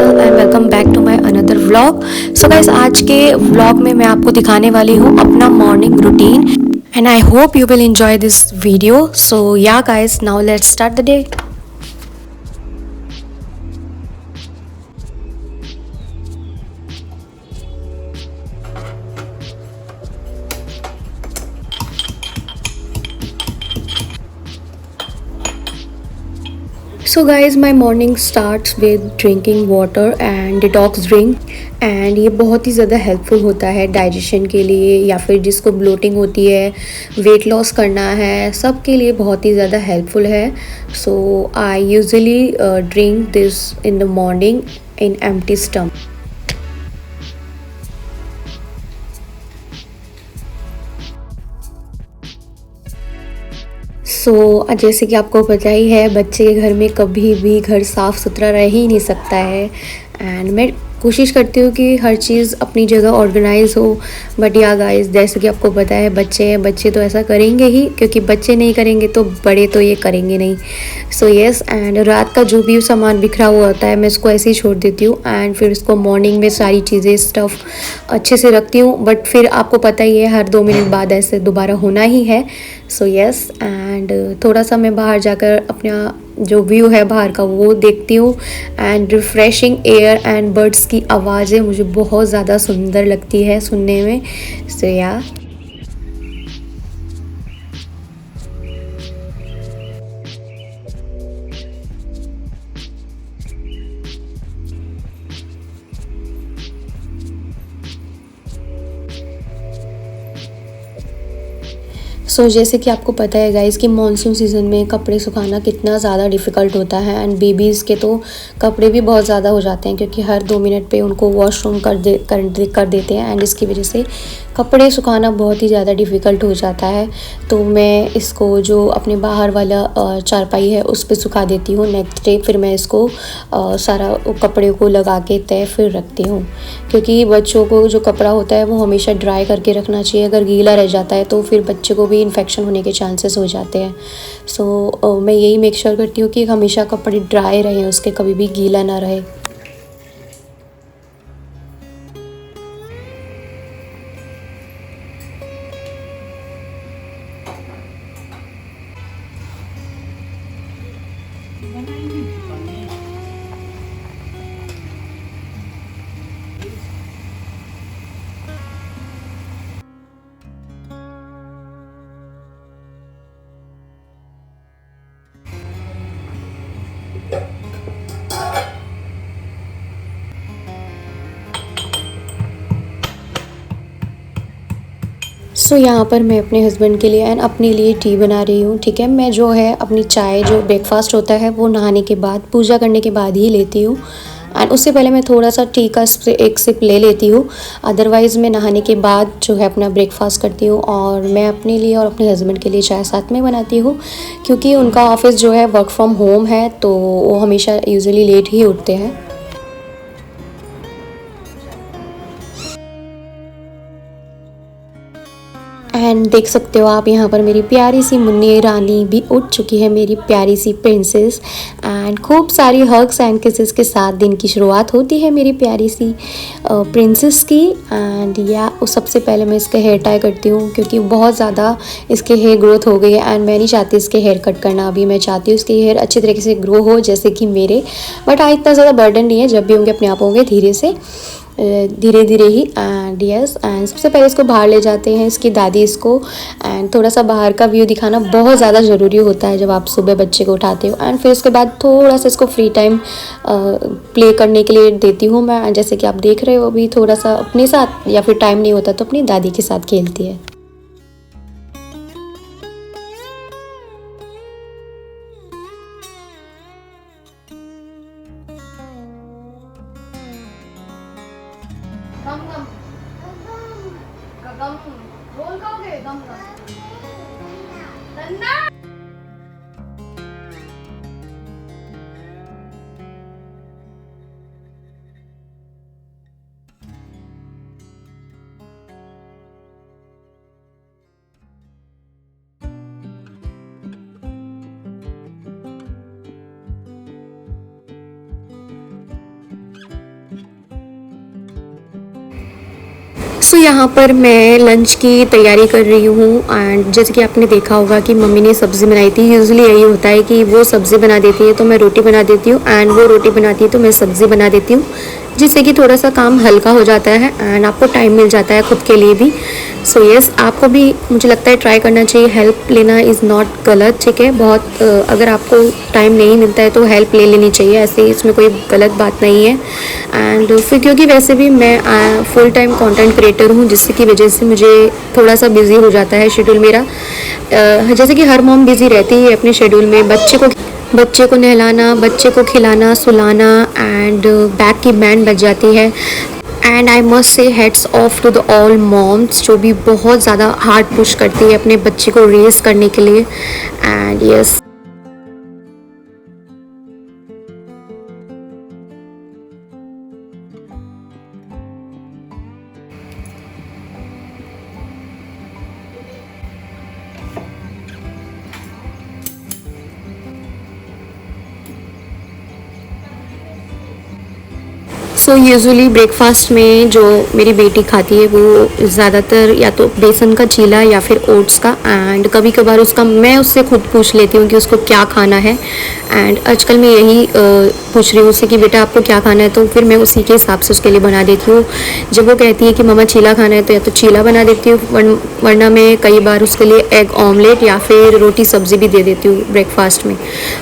Channel and welcome back to my another vlog. So guys, आज के vlog में मैं आपको दिखाने वाली हूँ अपना morning routine and I hope you will enjoy this video. So yeah guys, now let's start the day. So guys, my morning starts with drinking water and detox drink. And ये बहुत ही ज़्यादा हेल्पफुल होता है digestion के लिए, या फिर जिसको ब्लोटिंग होती है, वेट लॉस करना है, सब के लिए बहुत ही ज़्यादा हेल्पफुल है। So I usually drink this in the morning in empty stomach. जैसे कि आपको पता ही है, बच्चे के घर में कभी भी घर साफ़ सुथरा रह ही नहीं सकता है। एंड मैं कोशिश करती हूँ कि हर चीज़ अपनी जगह ऑर्गेनाइज हो। बट या गाइस, जैसे कि आपको पता है, बच्चे हैं, बच्चे तो ऐसा करेंगे ही, क्योंकि बच्चे नहीं करेंगे तो बड़े तो ये करेंगे नहीं। सो यस, एंड रात का जो भी सामान बिखरा हुआ होता है, मैं इसको ऐसे ही छोड़ देती हूँ एंड फिर इसको मॉर्निंग में सारी चीज़ें स्टफ़ अच्छे से रखती हूँ। बट फिर आपको पता ही है, हर 2 मिनट बाद ऐसे दोबारा होना ही है। सो यस, एंड थोड़ा सा मैं बाहर जाकर अपना जो व्यू है बाहर का वो देखती हूँ। And refreshing air and birds की आवाज़ें मुझे बहुत ज़्यादा सुंदर लगती है सुनने में। सो या जैसे कि आपको पता है गाइज़ कि मानसून सीज़न में कपड़े सुखाना कितना ज़्यादा डिफ़िकल्ट होता है। एंड बेबीज़ के तो कपड़े भी बहुत ज़्यादा हो जाते हैं, क्योंकि हर 2 मिनट पे उनको वॉशरूम कर देते हैं। एंड इसकी वजह से कपड़े सुखाना बहुत ही ज़्यादा डिफ़िकल्ट हो जाता है। तो मैं इसको जो अपने बाहर वाला चारपाई है उस पे सुखा देती हूँ। नेक्स्ट डे फिर मैं इसको सारा कपड़े को लगा के तय फिर रखती हूँ, क्योंकि बच्चों को जो कपड़ा होता है वो हमेशा ड्राई करके रखना चाहिए। अगर गीला रह जाता है तो फिर बच्चे को भी इन्फेक्शन होने के चांसेस हो जाते हैं। मैं यही मेक श्योर करती हूँ कि हमेशा कपड़े ड्राई रहें, उसके कभी भी गीला ना रहे। यहाँ पर मैं अपने हस्बैंड के लिए एंड अपने लिए टी बना रही हूँ। ठीक है, मैं जो है अपनी चाय, जो ब्रेकफास्ट होता है वो नहाने के बाद, पूजा करने के बाद ही लेती हूँ। एंड उससे पहले मैं थोड़ा सा टी का एक सिप ले लेती हूँ। अदरवाइज़ मैं नहाने के बाद जो है अपना ब्रेकफास्ट करती हूँ। और मैं अपने लिए और अपने हस्बैंड के लिए चाय साथ में बनाती हूँ, क्योंकि उनका ऑफिस जो है वर्क फ्रॉम होम है, तो वो हमेशा यूजुअली लेट ही उठते हैं। एंड देख सकते हो आप, यहाँ पर मेरी प्यारी सी मुन्नी रानी भी उठ चुकी है, मेरी प्यारी सी प्रिंसेस। एंड खूब सारी हग्स एंड किसेस के साथ दिन की शुरुआत होती है मेरी प्यारी सी प्रिंसेस की। एंड या सबसे पहले मैं इसका हेयर टाई करती हूँ, क्योंकि बहुत ज़्यादा इसके हेयर ग्रोथ हो गई है एंड मैं नहीं चाहती इसके हेयर कट करना। अभी मैं चाहती हूँ इसके हेयर अच्छी तरीके से ग्रो हो, जैसे कि मेरे। बट हाँ, इतना ज़्यादा बर्डन नहीं है, जब भी होंगे अपने आप होंगे, धीरे से धीरे धीरे ही। एंड यस, एंड सबसे पहले इसको बाहर ले जाते हैं इसकी दादी इसको। एंड थोड़ा सा बाहर का व्यू दिखाना बहुत ज़्यादा ज़रूरी होता है जब आप सुबह बच्चे को उठाते हो। एंड फिर उसके बाद थोड़ा सा इसको फ्री टाइम प्ले करने के लिए देती हूँ मैं। जैसे कि आप देख रहे हो, अभी थोड़ा सा अपने साथ, या फिर टाइम नहीं होता तो अपनी दादी के साथ खेलती है। सो यहाँ पर मैं लंच की तैयारी कर रही हूँ एंड जैसे कि आपने देखा होगा कि मम्मी ने सब्ज़ी बनाई थी। यूजुअली यही होता है कि वो सब्ज़ी बना देती है तो मैं रोटी बना देती हूँ एंड वो रोटी बनाती है तो मैं सब्ज़ी बना देती हूँ, जिससे कि थोड़ा सा काम हल्का हो जाता है एंड आपको टाइम मिल जाता है खुद के लिए भी। सो यस, आपको भी मुझे लगता है ट्राई करना चाहिए। हेल्प लेना इज़ नॉट गलत, ठीक है। बहुत अगर आपको टाइम नहीं मिलता है तो हेल्प ले लेनी चाहिए, ऐसे इसमें कोई गलत बात नहीं है। एंड फिर क्योंकि वैसे भी मैं फुल टाइम कंटेंट क्रिएटर हूँ, जिसकी की वजह से मुझे थोड़ा सा बिजी हो जाता है शेड्यूल मेरा। जैसे कि हर मॉम बिजी रहती है अपने शेड्यूल में, बच्चे को नहलाना, बच्चे को खिलाना, सुलाना एंड बैक की बैंड बज जाती है। And I must say hats off to the all moms जो भी बहुत ज़्यादा हार्ड पुश करती है अपने बच्चे को रेस करने के लिए। And yes, so usually breakfast में जो मेरी बेटी खाती है वो ज़्यादातर या तो बेसन का चीला या फिर ओट्स का, एंड कभी कभार उसका मैं उससे खुद पूछ लेती हूँ कि उसको क्या खाना है। एंड आजकल मैं यही पूछ रही हूँ उससे कि बेटा आपको क्या खाना है, तो फिर मैं उसी के हिसाब से उसके लिए बना देती हूँ। जब वो कहती है कि मम्मा चीला खाना है तो या तो चीला बना देती हूँ, वरना मैं कई बार उसके लिए एग ऑमलेट या फिर रोटी सब्ज़ी भी दे देती हूँ ब्रेकफास्ट में।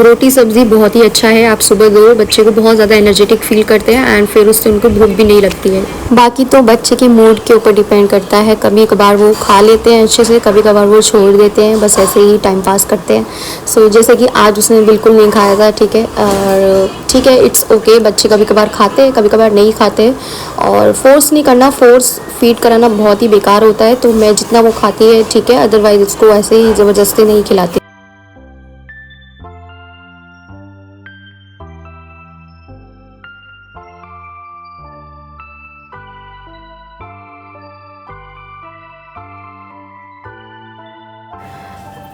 रोटी सब्ज़ी बहुत ही अच्छा है, आप सुबह दो, बच्चे को बहुत ज़्यादा एनर्जेटिक फील करते हैं एंड फिर उससे उनको भूख भी नहीं लगती है। बाकी तो बच्चे के मूड के ऊपर डिपेंड करता है, कभी कभार वो खा लेते हैं अच्छे से, कभी कभार वो छोड़ देते हैं, बस ऐसे ही टाइम पास करते हैं। सो जैसे कि आज उसने बिल्कुल नहीं खाया था, ठीक है, और ठीक है, इट्स ओके। बच्चे कभी कभार खाते हैं, कभी कभार नहीं खाते, और फोर्स नहीं करना, फोर्स फीड कराना बहुत ही बेकार होता है। तो मैं जितना वो खाती है ठीक है, अदरवाइज उसको ऐसे ही ज़बरदस्ती नहीं खिलाती।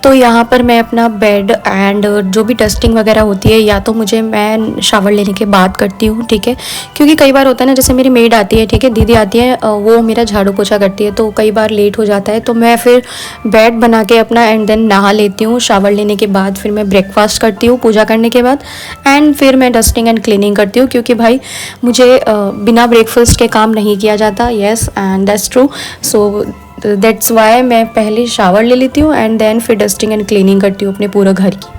तो यहाँ पर मैं अपना बेड एंड जो भी डस्टिंग वगैरह होती है या तो मैं शावर लेने के बाद करती हूँ, ठीक है, क्योंकि कई बार होता है ना, जैसे मेरी मेड आती है, ठीक है, दीदी आती है, वो मेरा झाड़ू पोछा करती है, तो कई बार लेट हो जाता है, तो मैं फिर बेड बना के अपना एंड देन नहा लेती हूँ। शावर लेने के बाद फिर मैं ब्रेकफास्ट करती हूँ पूजा करने के बाद, एंड फिर मैं डस्टिंग एंड क्लीनिंग करती हूँ, क्योंकि भाई मुझे बिना ब्रेकफास्ट के काम नहीं किया जाता। Yes, and that's true. So that's why मैं पहले शावर ले लेती हूँ एंड देन फिर डस्टिंग एंड क्लीनिंग करती हूँ अपने पूरे घर की।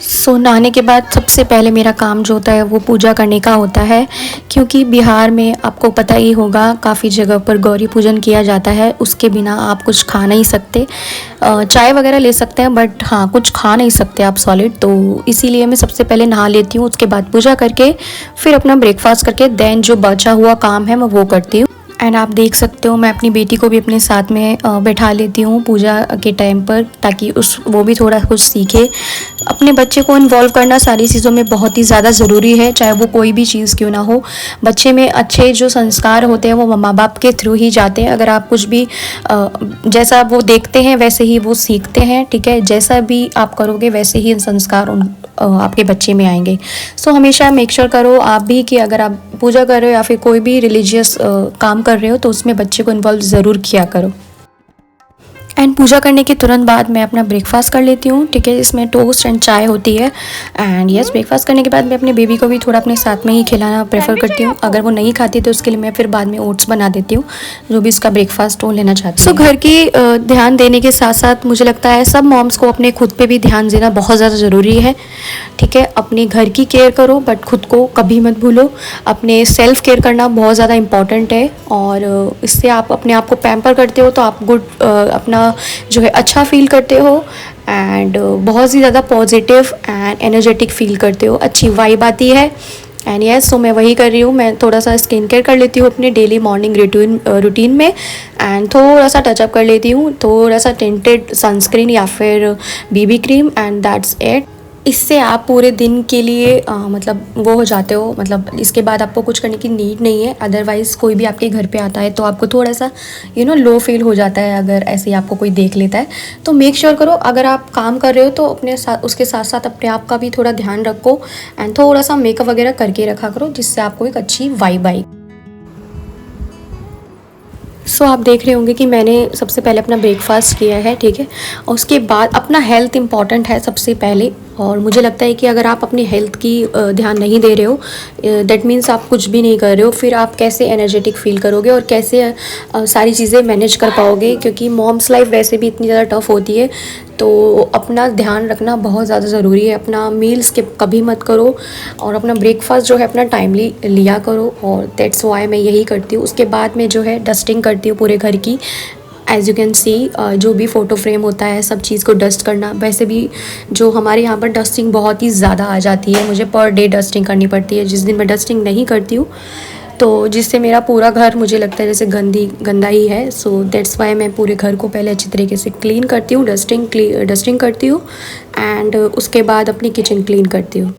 सो नहाने के बाद सबसे पहले मेरा काम जो होता है वो पूजा करने का होता है, क्योंकि बिहार में आपको पता ही होगा काफ़ी जगह पर गौरी पूजन किया जाता है, उसके बिना आप कुछ खा नहीं सकते। चाय वगैरह ले सकते हैं बट हाँ, कुछ खा नहीं सकते आप सॉलिड। तो इसीलिए मैं सबसे पहले नहा लेती हूँ, उसके बाद पूजा करके फिर अपना ब्रेकफास्ट करके देन जो बचा हुआ काम है मैं वो करती हूँ। एंड आप देख सकते हो मैं अपनी बेटी को भी अपने साथ में बैठा लेती हूँ पूजा के टाइम पर, ताकि वो भी थोड़ा कुछ सीखे। अपने बच्चे को इन्वॉल्व करना सारी चीज़ों में बहुत ही ज़्यादा ज़रूरी है, चाहे वो कोई भी चीज़ क्यों ना हो। बच्चे में अच्छे जो संस्कार होते हैं वो माँ बाप के थ्रू ही जाते हैं। अगर आप कुछ भी जैसा वो देखते हैं वैसे ही वो सीखते हैं, ठीक है। जैसा भी आप करोगे वैसे ही संस्कार आपके बच्चे में आएंगे। सो हमेशा मेक श्योर करो आप भी कि अगर आप पूजा कर रहे हो या फिर कोई भी रिलीजियस काम कर रहे हो तो उसमें बच्चे को इन्वॉल्व ज़रूर किया करो। एंड पूजा करने के तुरंत बाद मैं अपना ब्रेकफास्ट कर लेती हूँ, ठीक है। इसमें टोस्ट एंड चाय होती है। एंड यस, ब्रेकफास्ट करने के बाद मैं अपने बेबी को भी थोड़ा अपने साथ में ही खिलाना प्रेफर करती हूँ। अगर वो नहीं खाती तो उसके लिए मैं फिर बाद में ओट्स बना देती हूँ, जो भी उसका ब्रेकफास्ट वो लेना चाहती है। सो घर की ध्यान देने के साथ साथ मुझे लगता है सब मॉम्स को अपने खुद पे भी ध्यान देना बहुत ज़्यादा ज़रूरी है, ठीक है। अपने घर की केयर करो बट खुद को कभी मत भूलो। अपने सेल्फ केयर करना बहुत ज़्यादा इम्पॉर्टेंट है, और इससे आप अपने आप को पैम्पर करते हो तो आप अपना जो है अच्छा फील करते हो, एंड बहुत ही ज़्यादा पॉजिटिव एंड एनर्जेटिक फील करते हो, अच्छी वाइब आती है। एंड यस, सो मैं वही कर रही हूँ। मैं थोड़ा सा स्किन केयर कर लेती हूँ अपने डेली मॉर्निंग रूटीन में, एंड थोड़ा सा टचअप कर लेती हूँ, थोड़ा सा टिंटेड सनस्क्रीन या फिर BB cream, and that's it. इससे आप पूरे दिन के लिए मतलब वो हो जाते हो, मतलब इसके बाद आपको कुछ करने की नीड नहीं है। अदरवाइज़ कोई भी आपके घर पे आता है तो आपको थोड़ा सा लो फील हो जाता है अगर ऐसे ही आपको कोई देख लेता है। तो मेक श्योर करो अगर आप काम कर रहे हो तो अपने साथ उसके साथ साथ अपने आप का भी थोड़ा ध्यान रखो, एंड थोड़ा सा मेकअप वगैरह करके रखा करो, जिससे आपको एक अच्छी वाइब आए। सो आप देख रहे होंगे कि मैंने सबसे पहले अपना ब्रेकफास्ट किया है, ठीक है। और उसके बाद अपना हेल्थ इम्पॉर्टेंट है सबसे पहले, और मुझे लगता है कि अगर आप अपनी हेल्थ की ध्यान नहीं दे रहे हो, दैट मीन्स आप कुछ भी नहीं कर रहे हो, फिर आप कैसे एनर्जेटिक फील करोगे और कैसे सारी चीज़ें मैनेज कर पाओगे, क्योंकि मॉम्स लाइफ वैसे भी इतनी ज़्यादा टफ होती है। तो अपना ध्यान रखना बहुत ज़्यादा ज़रूरी है। अपना मील स्किप कभी मत करो, और अपना ब्रेकफास्ट जो है अपना टाइमली लिया करो, और दैट्स वाई मैं यही करती हूँ। उसके बाद मैं जो है डस्टिंग करती हूँ पूरे घर की। एज़ यू कैन सी, जो भी फ़ोटो फ्रेम होता है सब चीज़ को डस्ट करना। वैसे भी जो हमारे यहाँ पर डस्टिंग बहुत ही ज़्यादा आ जाती है, मुझे पर डे डस्टिंग करनी पड़ती है। जिस दिन मैं डस्टिंग नहीं करती हूँ तो जिससे मेरा पूरा घर मुझे लगता है जैसे गंदा ही है। सो दैट्स वाई मैं पूरे घर को पहले अच्छी तरीके से क्लीन करती हूँ, डस्टिंग करती हूँ, एंड उसके बाद अपनी किचन क्लीन करती हूँ।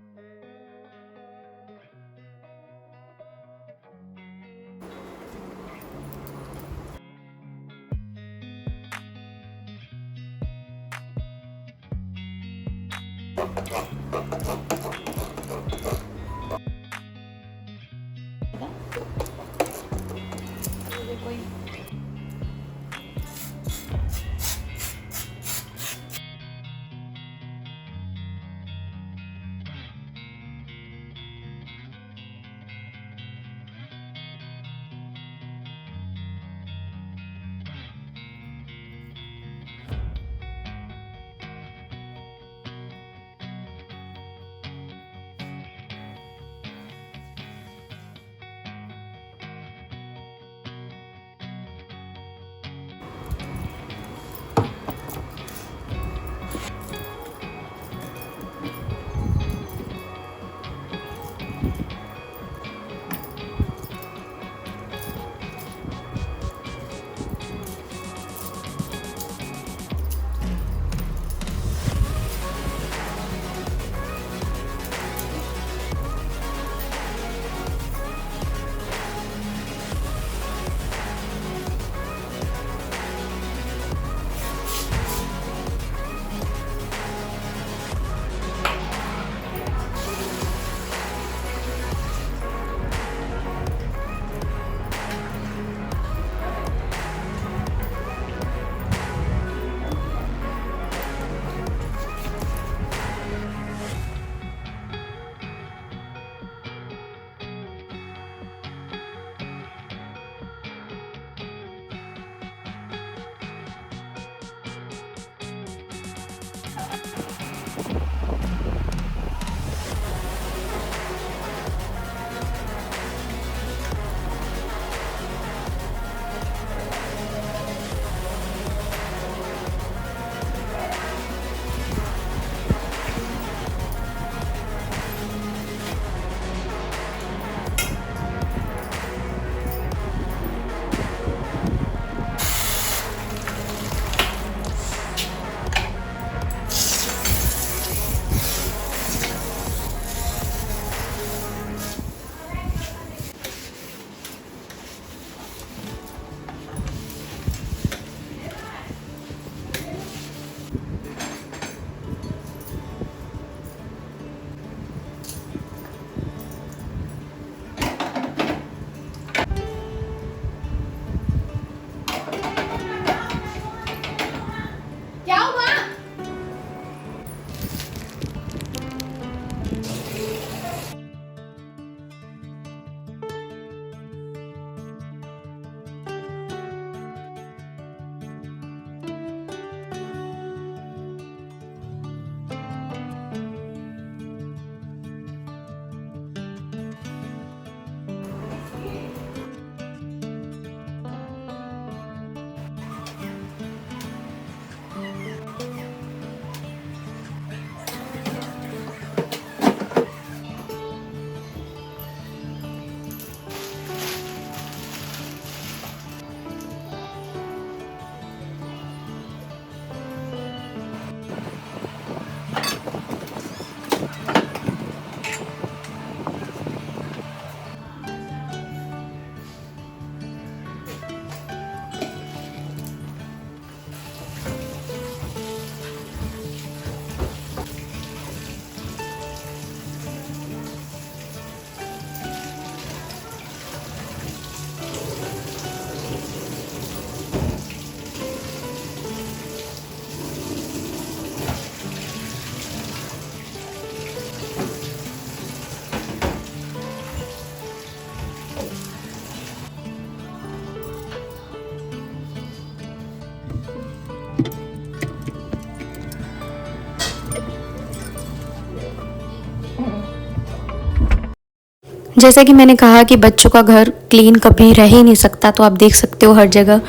जैसा कि मैंने कहा कि बच्चों का घर क्लीन कभी रह ही नहीं सकता, तो आप देख सकते हो हर जगह।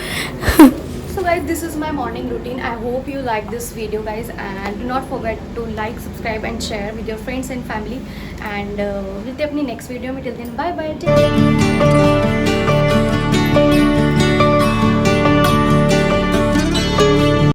So guys, this is my morning routine. I hope you like this video guys, and do not forget to like, subscribe and share with your friends and family, and मिलते हैं अपनी next video में। Till then, bye bye, take care.